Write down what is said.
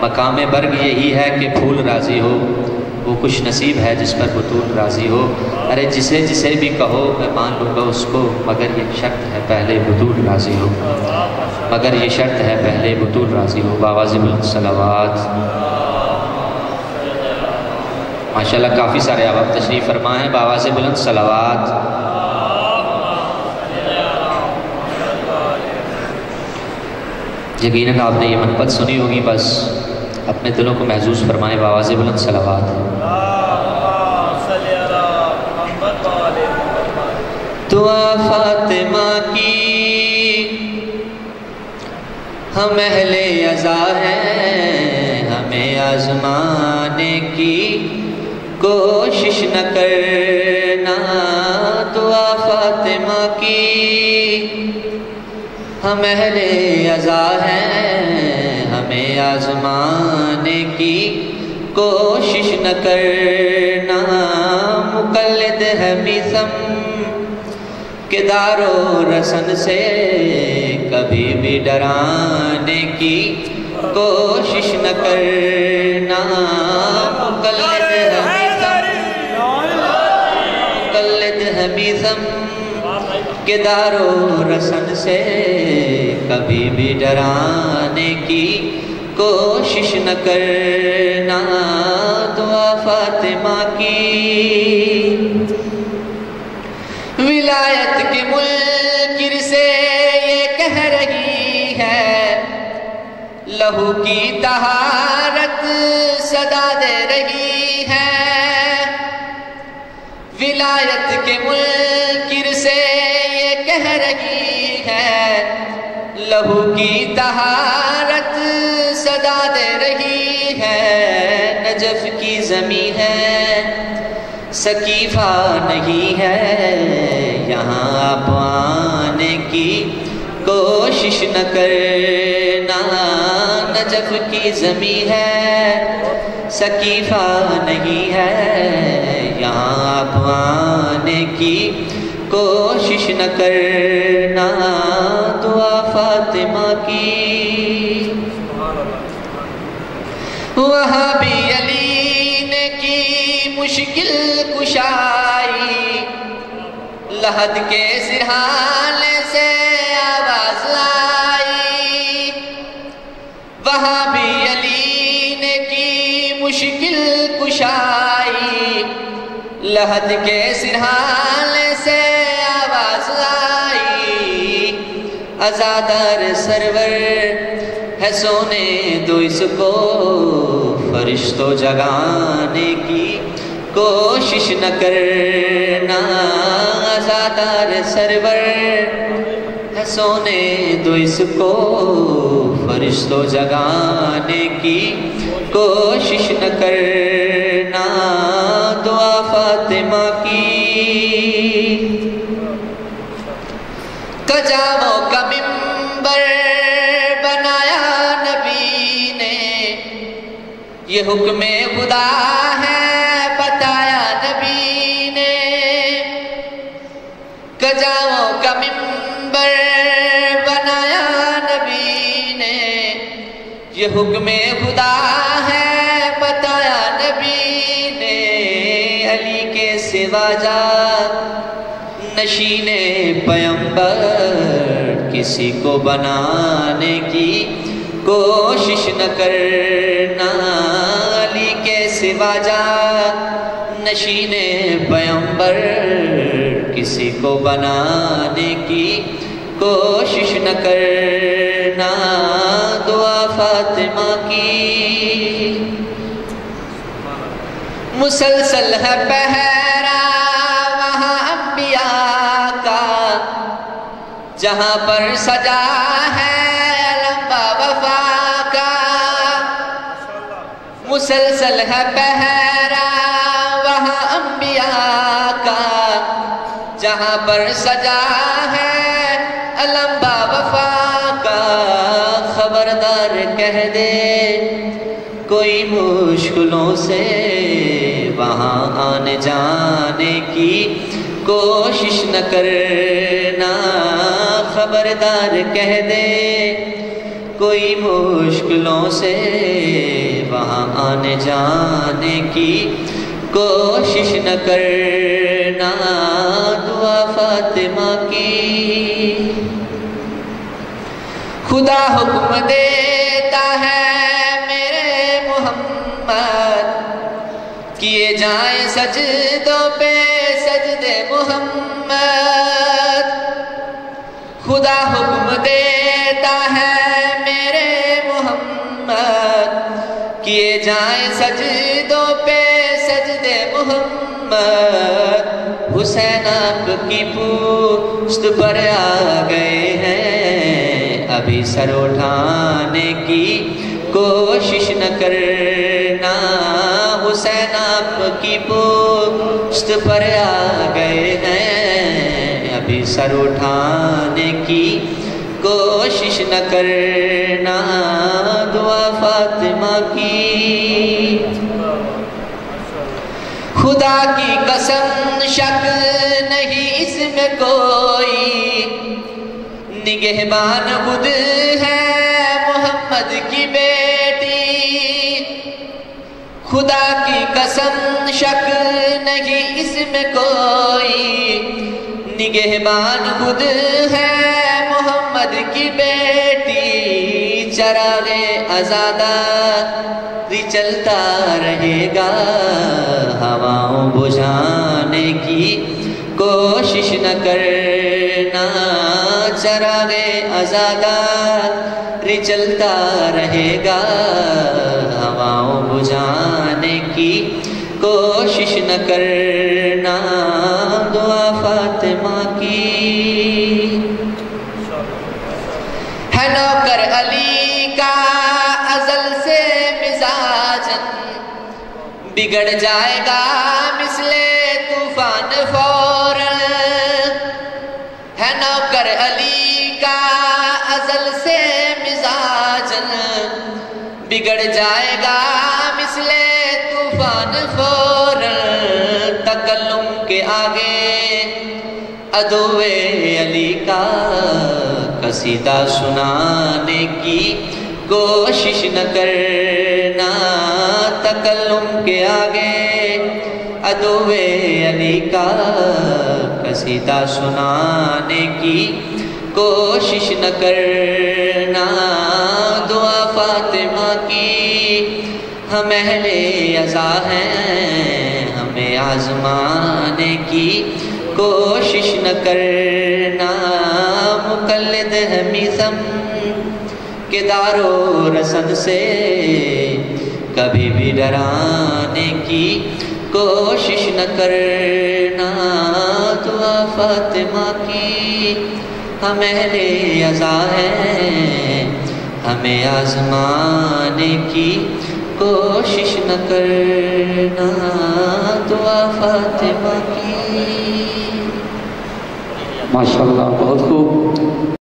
مقام برگ یہی ہے کہ پھول راضی ہو، وہ خوش نصیب ہے جس پر بطول راضی ہو۔ ارے جسے جسے بھی کہو میں مان لوں گا اس کو، مگر یہ شرط ہے پہلے بطول راضی ہو، مگر یہ شرط ہے پہلے بطول راضی ہو۔ بآواز بلند صلوات۔ ماشاءاللہ کافی سارے احباب تشریف فرما ہیں، بآواز بلند صلوات۔ یقیناً آپ نے یہ منقبت سنی ہوگی، بس اپنے دلوں کو محظوظ فرمائیں، بآواز بلند صلوات۔ دعا فاطمہ کی ہم اہل عزا ہیں، ہمیں آزمانے کی کوشش نہ کرنا۔ دعا فاطمہ کی ہم اہل عزا ہیں، ہمیں آزمانے کی کوشش نہ کرنا۔ مقلد ہے میثم کہ دار و رسن سے کبھی بھی ڈرانے کی کوشش نہ کرنا۔ مقلد ہے میثم کہ دار و رسن سے کبھی بھی ڈرانے کی کوشش نہ کرنا۔ دعا فاطمہ کی ولایت کے منکر سے یہ کہہ رہی ہے، لہو کی طہارت صدا دے رہی ہے۔ ولایت کے منکر سے یہ کہہ رہی ہے، لہو کی طہارت صدا دے رہی ہے۔ نجف کی زمین ہے، سقیفہ نہیں ہے، یہاں آپ آنے کی کوشش نہ کرنا۔ نجف کی زمین ہے، سقیفہ نہیں ہے، یہاں آپ آنے کی کوشش نہ کرنا۔ دعا فاطمہ کی وہاں بھی علی نے کی مشکل کشائی، لحد کے سرحانے سے آواز آئی۔ وہاں بھی علی نے کی مشکل کشائی، لحد کے سرحانے سے آواز آئی۔ عزادار سرور ہے سونے دو اس کو، فرشتوں جگانے کی کوشش نہ کرنا۔ عزادار سرور ہے سونے دو اس کو، فرشتوں جگانے کی کوشش نہ کرنا۔ دعا فاطمہ کی کجاووں کا منبر بنایا نبی نے، یہ حکم خدا ہے بتایا نبی نے۔ کجاووں کا منبر بنایا نبی نے، یہ حکم خدا ہے بتایا نبی نے۔ علی کے سوا جا نشین پیمبر کسی کو بنانے کی کوشش نہ کرنا۔ علی کے سوا جا نشین پیمبر کسی کو بنانے کی کوشش نہ کرنا۔ دعا فاطمہ کی مسلسل ہے پہرا وہاں انبیاء کا، جہاں پر سجا ہے لمبا وفا کا۔ مسلسل ہے پہرا وہاں انبیاء کا، جہاں پر سجا ہے لمبا وفا کا۔ خبردار کہہ دے کوئی مشکلوں سے وہاں آنے جانے کی کوشش نہ کرنا۔ خبردار کہہ دے کوئی مشکلوں سے وہاں آنے جانے کی کوشش نہ کرنا، دعا فاطمہ کی۔ خدا حکم دیتا ہے میرے محمد، کیے جائیں سجدوں پہ سجدے محمد۔ خدا حکم دیتا ہے میرے محمد، کیے جائیں سجدوں پہ سجدے محمد۔ حسین آپ کی پشت پر آ گئے ہیں، ابھی سر اٹھانے کی کوشش نہ کرنا۔ حسین آپ کی پشت پر آ گئے ہیں، ابھی سر اٹھانے کی کوشش نہ کرنا، دعا فاطمہ کی۔ خدا کی قسم شک نہیں اس میں کوئی، نگہبان خود ہے محمد کی بیٹی۔ خدا کی قسم شک نہیں اس میں کوئی، نگہبان خود ہے محمد کی بیٹی۔ چراغ عزاداری چلتا رہے گا، ہواؤں بجھانے کی کوشش نہ کرنا۔ چراغ عزاداری چلتا رہے گا، ہواؤں بجھانے کی کوشش نہ کرنا، دعا فاطمہ کی۔ ہے نوکر علی کا ازل سے مزاجن، بگڑ جائے گا مثل طوفان فوراً۔ ہے نوکر علی کا ازل سے مزاجن، بگڑ جائے گا مثل طوفان فوراً۔ تکلم کے آگے عدو علی کا قصیدہ سنانے کی کوشش نہ کرنا۔ تکلم کے آگے عدو علی کا قصیدہ سنانے کی کوشش نہ کرنا، دعا فاطمہ کی۔ ہم اہل عزا ہیں، ہمیں آزمانے کی کوشش نہ کرنا۔ مقلد ہے میثم کے دار و رسد سے، کبھی بھی ڈرانے کی کوشش نہ کرنا، دعا فاطمہ کی۔ ہم اہل عزا ہیں، ہمیں آزمانے کی کوشش نہ کرنا، دعا فاطمہ کی۔ ماشاءاللہ، بہت خوب۔